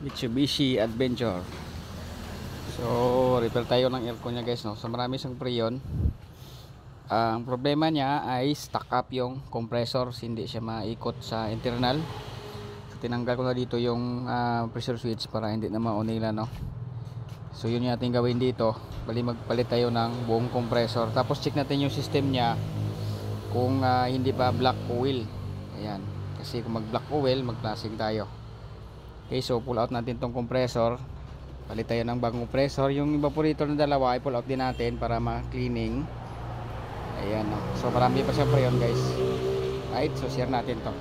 Mitsubishi Adventure. So repair tayo ng aircon nya guys, no? So marami siyang preyon. Ang problema niya ay stuck up yung compressor, hindi siya maikot sa internal. So tinanggal ko na dito yung pressure switch para hindi na maunila, no? So yun yung ating gawin dito. Bali magpalit tayo ng buong compressor. Tapos check natin yung system niya kung hindi pa black oil. Ayan. Kasi kung mag black oil, mag-flushing tayo. Okay, so pull out natin tong compressor. Palit tayo ng bagong compressor. Yung evaporator na dalawa ay pull out din natin para ma-cleaning. Ayan, no? So marami pa siyempre yun guys. Right, so share natin to.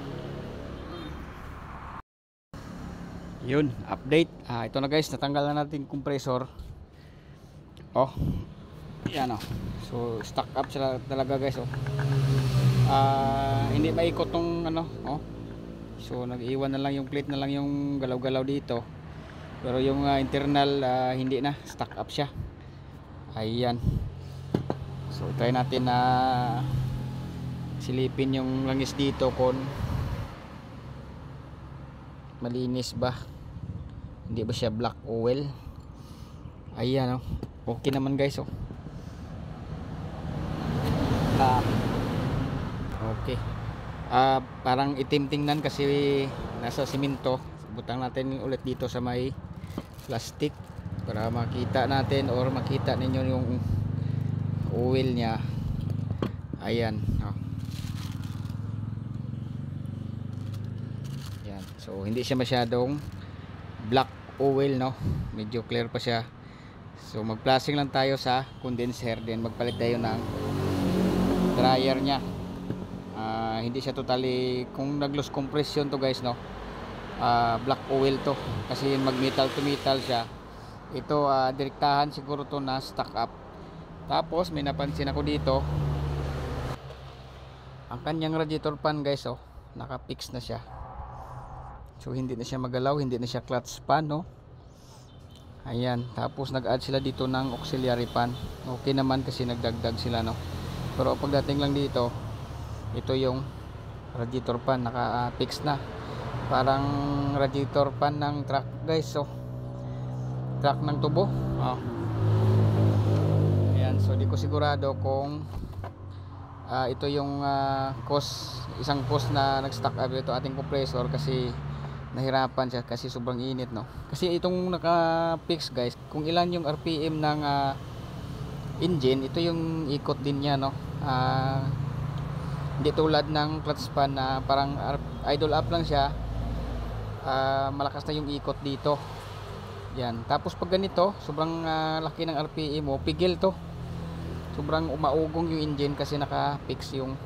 Yun, update. Ito na guys, natanggal na natin compressor. Oh, yan, oh. So stuck up sila talaga guys, oh. Hindi maikot tong ano, oh. So nag-iwan na lang yung plate, na lang yung galaw-galaw dito. Pero yung internal hindi na, stuck up siya. Ayan. So try natin na silipin yung langis dito kung malinis ba, hindi ba siya black oil. Ayan, oh. Okay naman guys, oh. Okay. Parang itim tingnan kasi nasa simento. Butang natin ulit dito sa may plastic para makita natin or makita ninyo yung oil nya. Ayan, oh. Ayan. So hindi siya masyadong black oil, no? Medyo clear pa siya. So mag-flushing lang tayo sa condenser, then magpalit tayo ng dryer nya. Hindi siya totally, kung nag-loose compression to guys, no? Black oil to kasi mag metal to metal siya. Ito direktahan siguro to na stuck up. Tapos may napansin ako dito, ang kanyang radiator fan guys, oh, naka-fix na siya. So hindi na siya magalaw, hindi na siya clutch fan, no? Ayan, tapos nag-add sila dito ng auxiliary fan. Okay naman kasi nagdagdag sila, no? Pero pagdating lang dito, ito yung radiator fan, naka-fix na. Parang radiator fan ng truck guys, so truck ng tubo. Ayan, so di ko sigurado kung ito yung isang cause na nag-stuck up ito ating compressor, kasi nahirapan siya kasi sobrang init, no? Kasi itong naka-fix guys, kung ilan yung RPM ng engine, ito yung ikot din niya, no? Hindi tulad ng clutch fan na parang idle up lang siya. Malakas na yung ikot dito. Yan. Tapos pag ganito, sobrang laki ng RPM mo, pigil to. Sobrang umaugong yung engine kasi naka-fix yung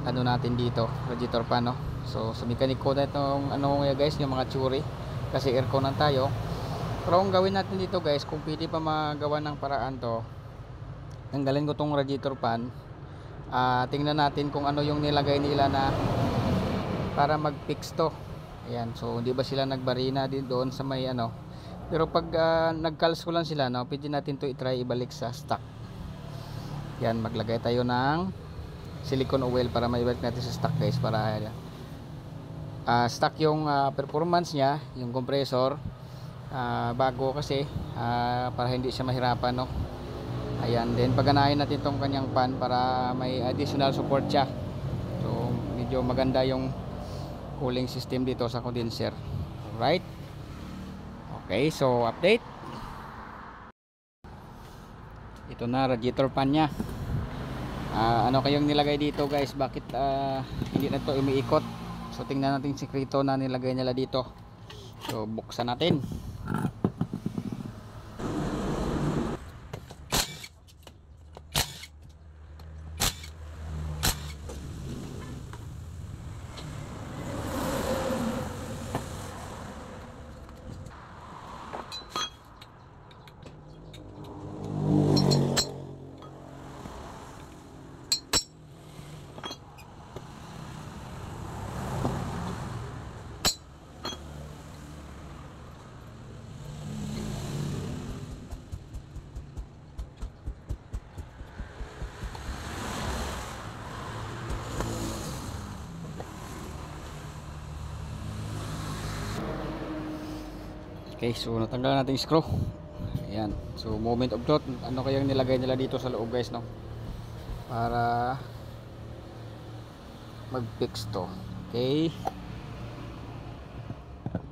ano natin dito, radiator fan, no? So sa mekaniko na itong ano nga guys, yung mga tsuri, kasi aircon lang tayo. Pero ang gawin natin dito guys, kung pwede pa magawa ng paraan to, tanggalin ko tong radiator fan. Tingnan natin kung ano yung nilagay nila na para mag-fix to. Ayan, so hindi ba sila nagbarina din doon sa may ano. Pero pag nagkalso lang sila, no, pwede natin to i-try ibalik sa stock. Yan, maglagay tayo ng silicone oil para maibalik natin sa stock guys, para stock yung performance nya, yung compressor bago kasi para hindi siya mahirapan, no. Ayan, then paganahin natin tong kanyang fan para may additional support siya. So medyo maganda yung cooling system dito sa condenser. Alright, okay, so update. Ito na radiator fan nya. Ano kayong nilagay dito guys, bakit hindi na to umiikot? So tingnan natin sikreto na nilagay nila dito. So buksan natin. Okay, so natanggal natin yung screw. Ayan, so moment of truth, ano kayang nilagay nila dito sa loob guys, no, para mag fix to. Okay,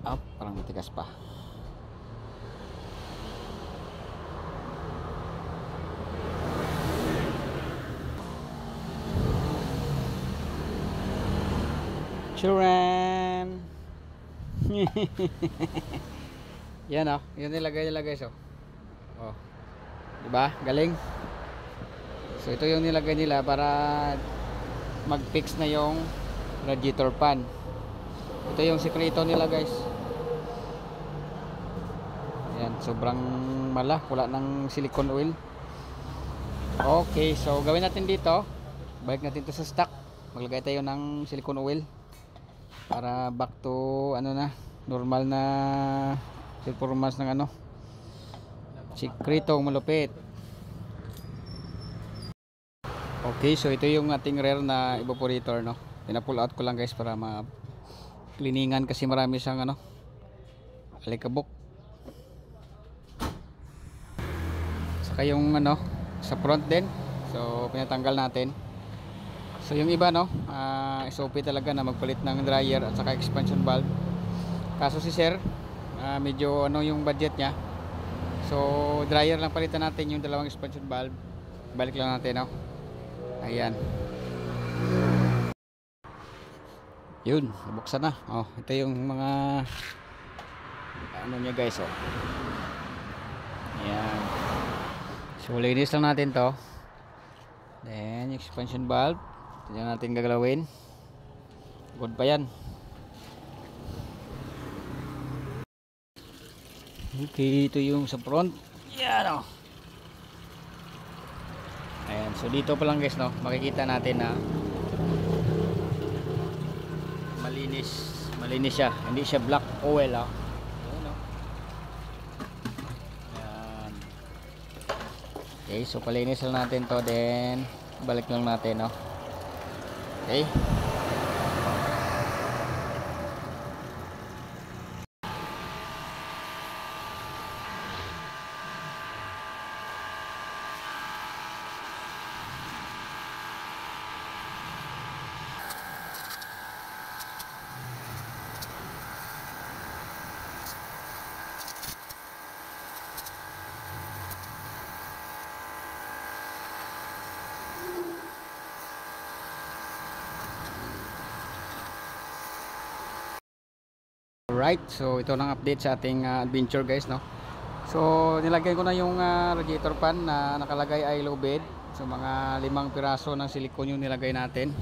up, parang matigas pa. Churan. Yan oh, yun nilagay nila guys oh. Oh. Diba? Galing. So ito yung nilagay nila para mag-fix na yung radiator pan. Ito yung sikreto nila guys. Ayan, sobrang mala, wala ng silicone oil. Okay, so gawin natin dito. Balik natin to sa stock. Maglagay tayo ng silicone oil para back to ano na, normal na performance ng ano, sikretong malupit. Okay, so ito yung ating rare na evaporator, no. Pina-pull out ko lang guys para ma-cleaningan kasi marami siyang ano, alikabok. Saka yung ano sa front din, so pinatanggal natin. So yung iba no, SOP talaga na magpalit ng dryer at saka expansion valve. Kaso si sir, medyo ano yung budget niya. So dryer lang palitan natin, yung dalawang expansion valve balik lang natin, no. Ayan. Yun, nabuksan na. Oh, ito yung mga ano niya guys, oh. Ayan. So linis lang natin to. Then expansion valve, ito natin gagalawin. Good pa yan. Okay, ito yung sa front. Yan, oh. Ayan, so dito pa lang guys, no, makikita natin na malinis siya, hindi siya black oil, oh. Ayan, oh. Ayan. Okay, so palinis lang natin to, then balik lang natin, no. Okay. Alright, so ito lang update sa ating adventure guys, no. So nilagay ko na yung radiator pan na nakalagay ay low bed. So mga 5 piraso ng silicone yung nilagay natin.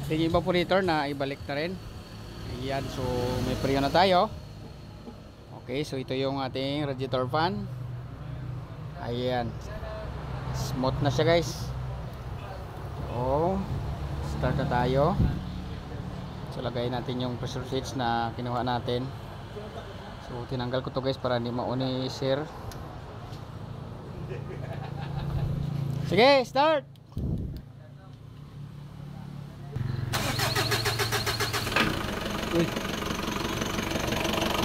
Then yung evaporator na ibalik na rin. Ayan, so may preo na tayo. Okay, so ito yung ating radiator fan. Ayan, smooth na siya guys. So start na tayo. So lagay natin yung pressure switch na kinuha natin. So tinanggal ko to guys para hindi mauni sir. Sige, start. Uy.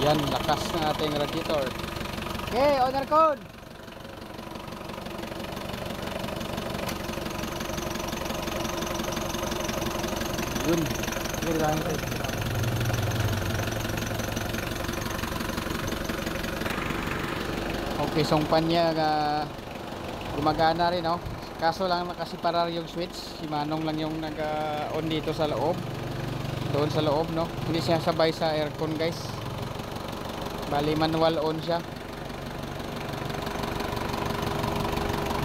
Yan, lakas ng ating radiator. Okay, owner code. Yun. Okay, songpan niya gumagana rin, no? Kaso lang nakasiparar yung switch. Si Manong lang yung nag-on dito sa loob. Doon sa loob, no? Hindi siya sabay sa aircon guys. Bali manual on siya.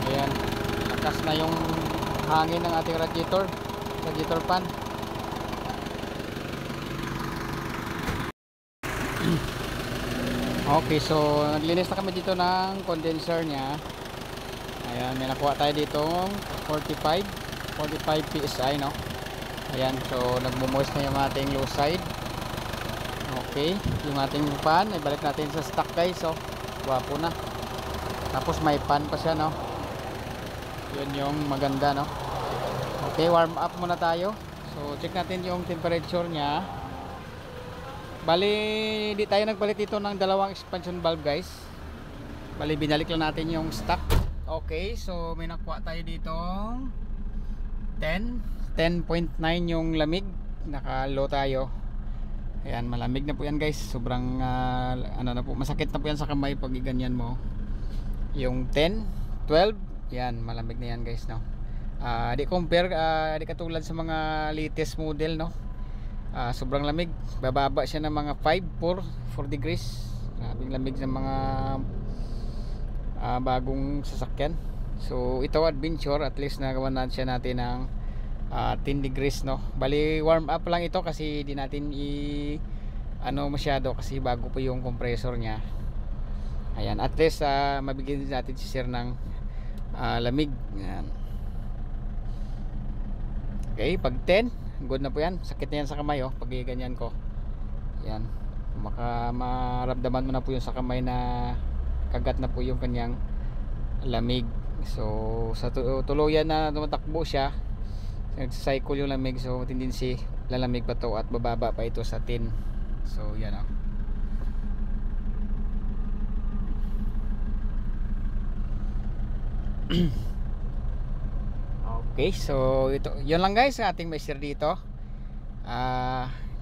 Ayan, lakas na yung hangin ng ating radiator fan. Okay, so naglinis na kami dito ng condenser niya. Ayan, may nakuha tayo dito 45 PSI, no. Ayan, so nagmo-moist na yung ating low side. Okay, yung ating pan ibalik natin sa stock guys. So guwapo na. Tapos may pan pa siya, no. Yun yung maganda, no. Okay, warm up muna tayo. So check natin yung temperature niya. Bali di tayo nagpalit dito ng dalawang expansion valve guys. Bali binalik lang natin yung stock. Okay, so may nakuha tayo dito 10.9 yung lamig. Naka low tayo. Ayan, malamig na po yan guys. Sobrang ano na po, masakit na po yan sa kamay pag iganyan mo. Yung 10, 12, yan, malamig na yan guys, no. Di compare, di katulad sa mga latest model, no. Sobrang lamig. Bababa siya ng mga 4 degrees. Grabing lamig ng mga bagong sasakyan. So ito adventure, at least nagawa na siya natin ng 10 degrees, no. Bali warm up lang ito kasi di natin ano masyado kasi bago po yung compressor niya. Ayan, at least mabigyan natin si sir ng lamig. Ayan. Okay, pag 10 good na po yan. Sakit na yan sa kamay, oh, pag ganyan ko. Ayan, maramdaman mo na po yung sa kamay na kagat na po yung kanyang lamig. So sa tuluyan na tumatakbo siya, nagcycle yung lamig, so tendency lalamig pa to at bababa pa ito sa 10. So yan, oh. Okay, so ito, yun lang guys ating may share dito.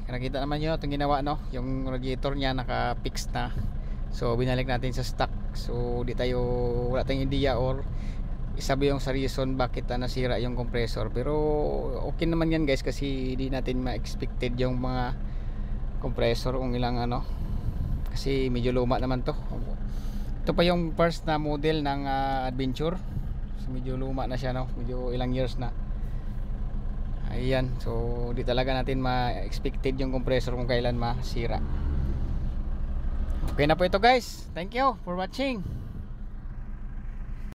Nakita naman nyo itong ginawa, no, yung radiator nya naka-fix na, so binalik natin sa stock. So di tayo, wala tayong idea or isabi yung sa reason bakit nasira yung compressor, pero okay naman yan guys kasi di natin ma-expected yung mga compressor kung ilang ano, kasi medyo luma naman to. Ito pa yung first na model ng adventure, so medyo luma na siya, no, medyo ilang years na. Ayan, so di talaga natin ma-expected yung compressor kung kailan masira. Okay na po ito guys, thank you for watching.